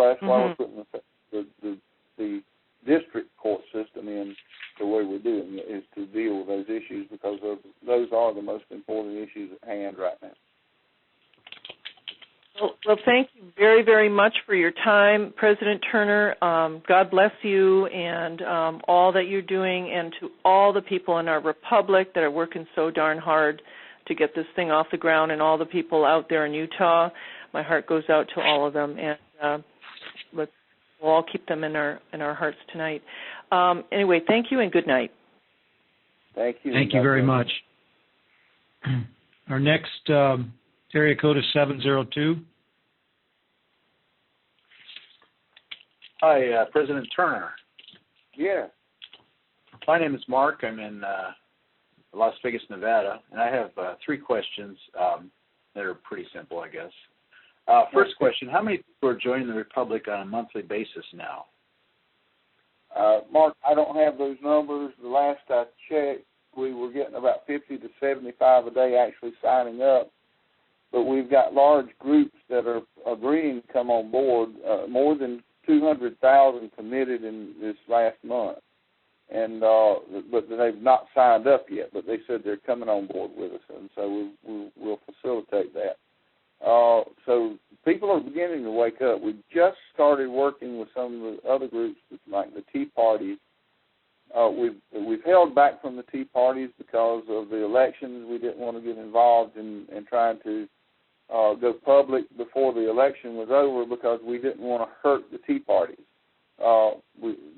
that's why we're putting the district court system in the way we're doing it, is to deal with those issues, because those are the most important issues at hand right now. Well, thank you very, very much for your time, President Turner. God bless you and all that you're doing, and to all the people in our republic that are working so darn hard to get this thing off the ground, and all the people out there in Utah. My heart goes out to all of them, and we'll all keep them in our hearts tonight. Anyway, thank you and good night. Thank you. Thank you very much. Our next area code is 702. Hi, President Turner. Yeah. My name is Mark. I'm in Las Vegas, Nevada, and I have 3 questions that are pretty simple, I guess. First question, how many people are joining the Republic on a monthly basis now? Mark, I don't have those numbers. The last I checked, we were getting about 50 to 75 a day actually signing up. But we've got large groups that are agreeing to come on board, more than 200,000 committed in this last month. And but they've not signed up yet, but they said they're coming on board with us, and so we'll facilitate that. So people are beginning to wake up. We just started working with some of the other groups, like the Tea Parties. We've held back from the Tea Parties because of the elections. We didn't want to get involved in trying to go public before the election was over, because we didn't want to hurt the Tea Parties.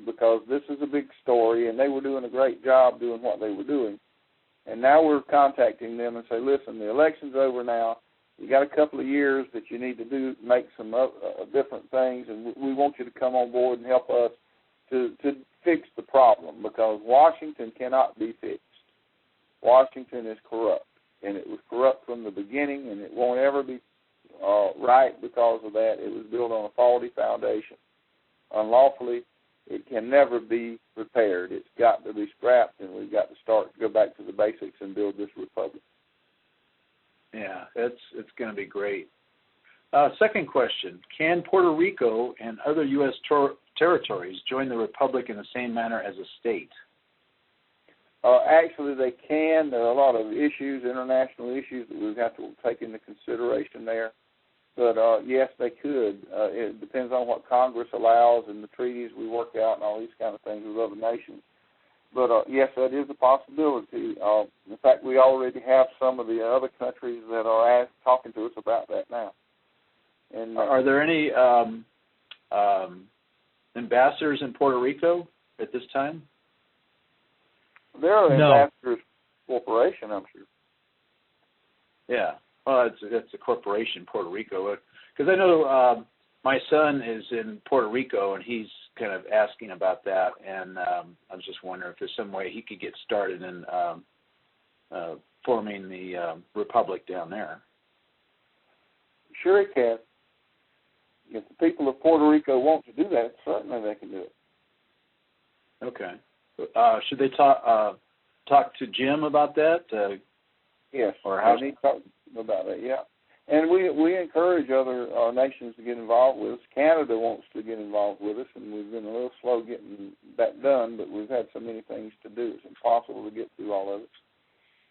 Because this is a big story, and they were doing a great job doing what they were doing. And now we're contacting them and say, listen, the election's over now. You got a couple of years that you need to make some different things, and we want you to come on board and help us to fix the problem, because Washington cannot be fixed. Washington is corrupt, and it was corrupt from the beginning, and it won't ever be right because of that. It was built on a faulty foundation. Unlawfully, it can never be repaired. It's got to be scrapped, and we've got to go back to the basics and build this republic. Yeah, it's going to be great. Second question, can Puerto Rico and other U.S. territories join the republic in the same manner as a state? Actually, they can. There are a lot of issues, international issues, that we have to take into consideration there. But, yes, they could. It depends on what Congress allows and the treaties we work out and all these kind of things with other nations. But, yes, that is a possibility. In fact, we already have some of the other countries that are talking to us about that now. And are there any ambassadors in Puerto Rico at this time? There are ambassadors corporation, I'm sure. Yeah. Well, it's a corporation, Puerto Rico. Because I know my son is in Puerto Rico, and he's kind of asking about that, and I was just wondering if there's some way he could get started in forming the republic down there. Sure he can. If the people of Puerto Rico want to do that, certainly they can do it. Okay. Should they talk to Jim about that? Yes. Or how? I need to talk about it, yeah. And we encourage other nations to get involved with us. Canada wants to get involved with us, and we've been a little slow getting that done, but we've had so many things to do. It's impossible to get through all of it.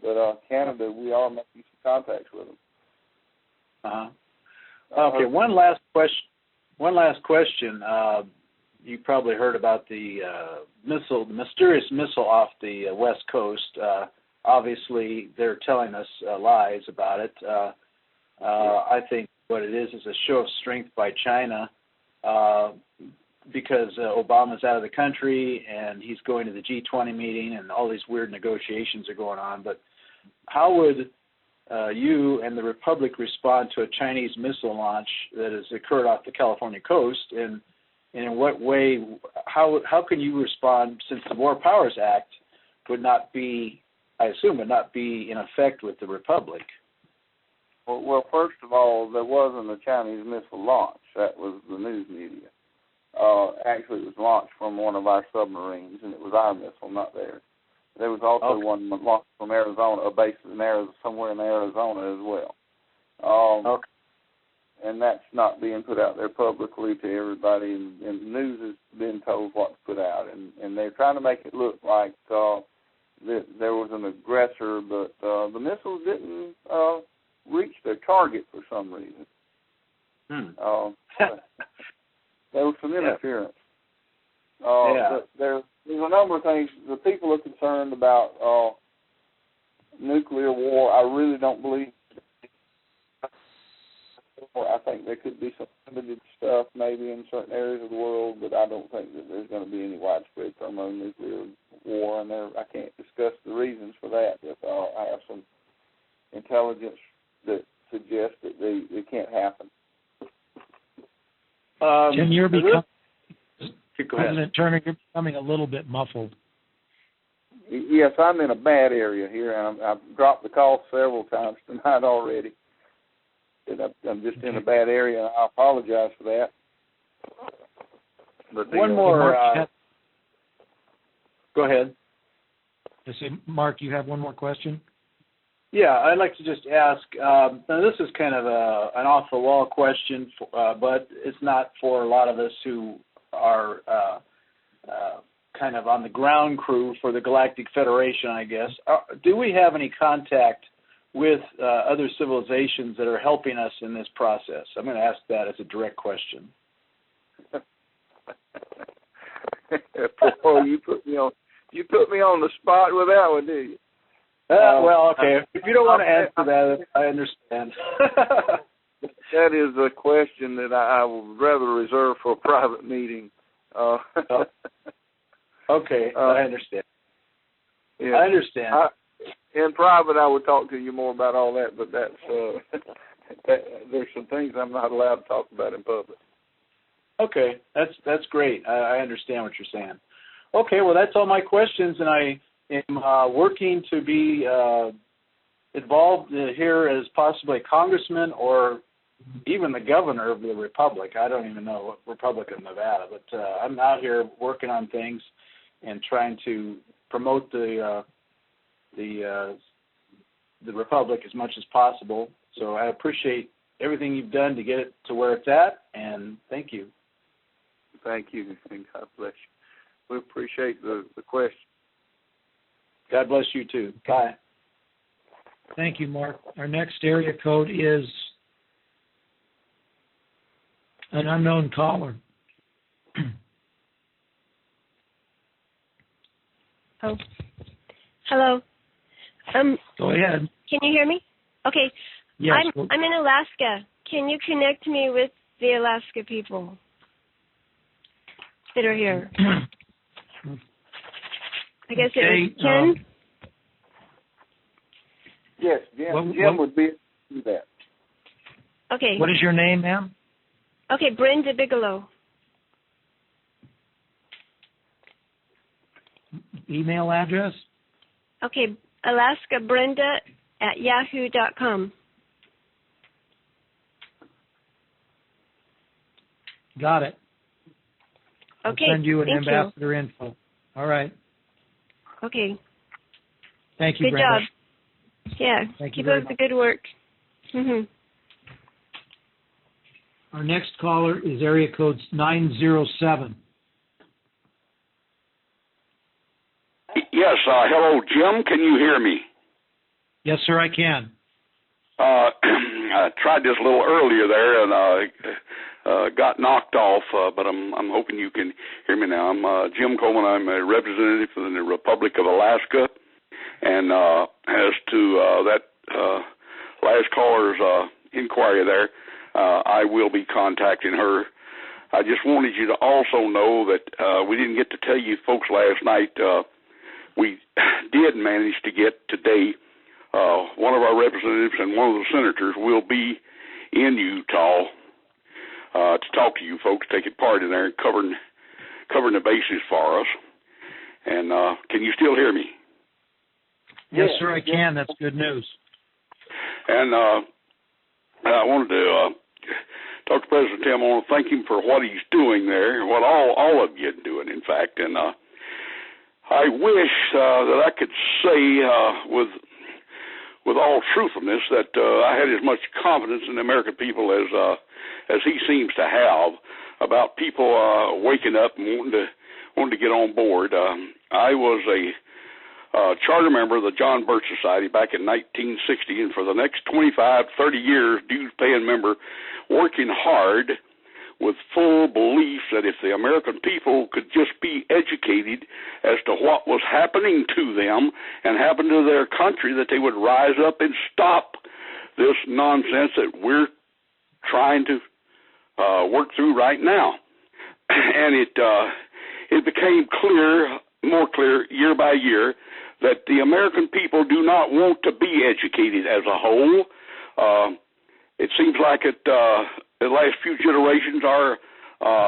But Canada, we are making some contacts with them. Okay, one last question. You probably heard about the mysterious missile off the West Coast. Obviously, they're telling us lies about it. I think what it is a show of strength by China because Obama's out of the country and he's going to the G20 meeting and all these weird negotiations are going on. But how would you and the Republic respond to a Chinese missile launch that has occurred off the California coast? And in what way, how can you respond, since the War Powers Act would not be, I assume, would not be in effect with the Republic? Well, first of all, there wasn't a Chinese missile launch. That was the news media. Actually, it was launched from one of our submarines, and it was our missile, not theirs. There was also one launched from Arizona, a base in Arizona, somewhere in Arizona as well. and that's not being put out there publicly to everybody, and the news has been told what to put out, and they're trying to make it look like that there was an aggressor, but the missiles didn't reach their target for some reason. There was some interference. But there's a number of things. The people are concerned about nuclear war. I really don't believe. I think there could be some limited stuff maybe in certain areas of the world, but I don't think that there's going to be any widespread thermonuclear war. And I can't discuss the reasons for that, but I have some intelligence that suggests that they can't happen. Jim, you're becoming, Go ahead. President Turner, you're becoming a little bit muffled. Yes, I'm in a bad area here, and I've dropped the call several times tonight already. I'm just in a bad area, and I apologize for that. But one more. Go ahead. Mark, you have one more question? Yeah, I'd like to just ask, now this is kind of an off-the-wall question, but it's not for a lot of us who are kind of on the ground crew for the Galactic Federation, I guess. Do we have any contact with other civilizations that are helping us in this process? I'm going to ask that as a direct question. Oh, you put me on the spot with that one, did you? Well, okay. If you don't want to answer that, I understand. That is a question that I would rather reserve for a private meeting. Okay, I understand. Yeah. I understand. In private, I would talk to you more about all that, but there's some things I'm not allowed to talk about in public. Okay, that's great. I understand what you're saying. Okay, well, that's all my questions, and I am working to be involved here as possibly a congressman or even the governor of the republic. I don't even know, Republic of Nevada, but I'm out here working on things and trying to promote the republic as much as possible. So I appreciate everything you've done to get it to where it's at, and thank you. Thank you, and God bless you. We appreciate the question. God bless you too. Bye. Thank you, Mark. Our next area code is an unknown caller. Oh, hello. Go ahead. Can you hear me? Okay. Yes. I'm in Alaska. Can you connect me with the Alaska people that are here? I guess it was Ken. Yes, Jim would be able to do that. Okay. What is your name, ma'am? Okay, Brenda Bigelow. Email address? Okay, AlaskaBrenda@yahoo.com. Got it. Okay. I'll send you an thank ambassador info. All right. you. Okay. Thank you, Good Brenda. job. Yeah. Thank you Keep very up the much. good work. Mhm. Our next caller is area code 907. Yes, hello, Jim. Can you hear me? Yes, sir, I can. I tried this a little earlier there and got knocked off, but I'm hoping you can hear me now. I'm Jim Coleman. I'm a representative for the Republic of Alaska, and as to that last caller's inquiry there, I will be contacting her. I just wanted you to also know that we didn't get to tell you folks last night. We did manage to get today one of our representatives and one of the senators will be in Utah to talk to you folks, taking part in there and covering the bases for us. And can you still hear me? Yes, sir, I can. That's good news. And I wanted to talk to President Tim. I want to thank him for what he's doing there, what all of you are doing, in fact. And I wish that I could say with all truthfulness that I had as much confidence in the American people as he seems to have about people waking up and wanting to get on board. I was a charter member of the John Birch Society back in 1960, and for the next 25, 30 years, dues-paying member, working hard with full belief that if the American people could just be educated as to what was happening to them and happened to their country, that they would rise up and stop this nonsense that we're trying to work through right now. And it became more clear year by year, that the American people do not want to be educated as a whole. It seems like the last few generations, our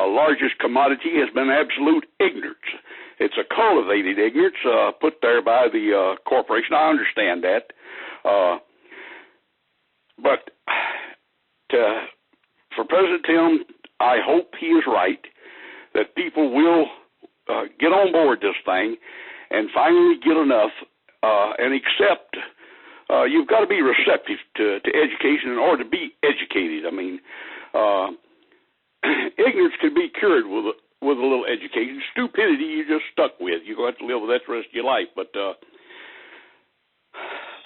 largest commodity has been absolute ignorance. It's a cultivated ignorance put there by the corporation. I understand that. But for President Tim, I hope he is right, that people will get on board this thing and finally get enough and accept. You've got to be receptive to education in order to be educated. I mean, ignorance can be cured with a little education. Stupidity you're just stuck with. You're going to have to live with that the rest of your life. But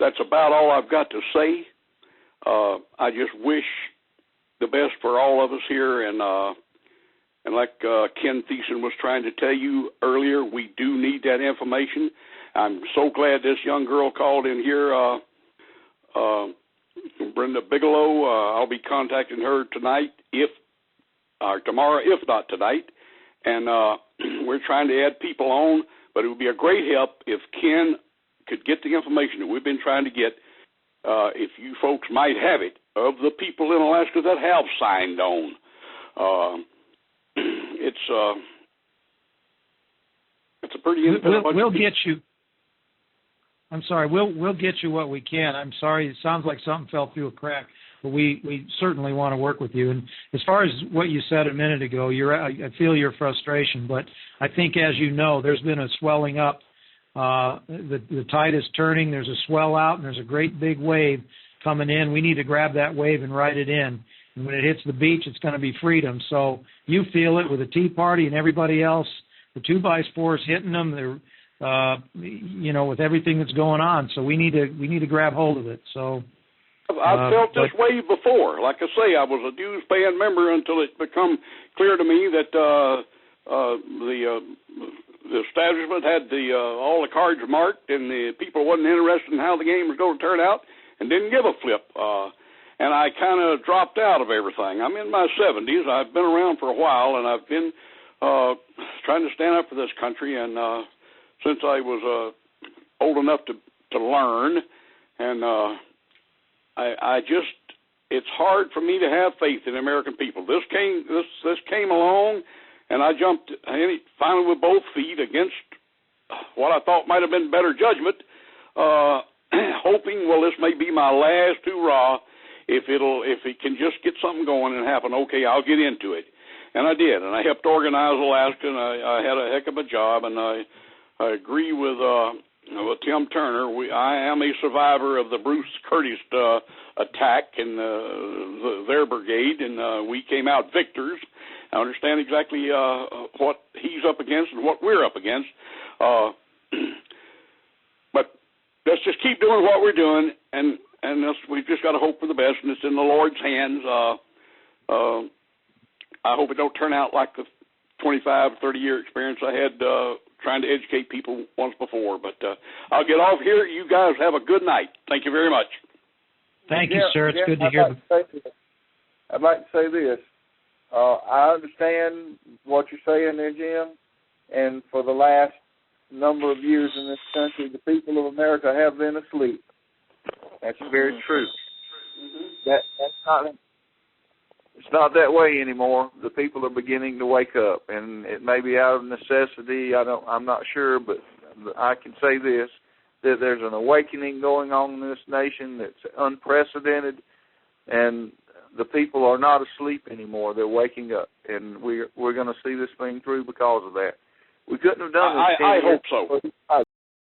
that's about all I've got to say. I just wish the best for all of us here, and like Ken Thiessen was trying to tell you earlier, we do need that information. I'm so glad this young girl called in here, Brenda Bigelow. I'll be contacting her tonight, or tomorrow, if not tonight. And we're trying to add people on, but it would be a great help if Ken could get the information that we've been trying to get, if you folks might have it, of the people in Alaska that have signed on. It's a pretty. We'll get you. I'm sorry. We'll get you what we can. I'm sorry. It sounds like something fell through a crack, but we certainly want to work with you. And as far as what you said a minute ago, I feel your frustration, but I think, as you know, there's been a swelling up. The tide is turning. There's a swell out, and there's a great big wave coming in. We need to grab that wave and ride it in. And when it hits the beach, it's going to be freedom. So you feel it with the Tea Party and everybody else. The 2x4s hitting them. They're, with everything that's going on. So we need to grab hold of it. So I've felt this way before. Like I say, I was a dues-paying member until it became clear to me that the establishment had all the cards marked, and the people wasn't interested in how the game was going to turn out, and didn't give a flip. And I kind of dropped out of everything. I'm in my 70s. I've been around for a while, and I've been trying to stand up for this country. And since I was old enough to learn, and I just, it's hard for me to have faith in the American people. This came along, and I jumped finally with both feet against what I thought might have been better judgment, hoping, well, this may be my last hurrah. If it can just get something going and happen, okay, I'll get into it. And I did, and I helped organize Alaska, and I had a heck of a job, and I agree with Tim Turner. I am a survivor of the Bruce Curtis attack and their brigade, and we came out victors. I understand exactly what he's up against and what we're up against. But let's just keep doing what we're doing, and we've just got to hope for the best, and it's in the Lord's hands. I hope it don't turn out like the 25, 30-year experience I had trying to educate people once before. But I'll get off here. You guys have a good night. Thank you very much. Thank you, sir. It's good to hear. I'd like to say this. I understand what you're saying there, Jim, and for the last number of years in this country, the people of America have been asleep. That's very true. It's not that way anymore. The people are beginning to wake up, and it may be out of necessity. I'm not sure, but I can say this, that there's an awakening going on in this nation that's unprecedented, and the people are not asleep anymore. They're waking up, and we're going to see this thing through because of that. We couldn't have done this. I hope so.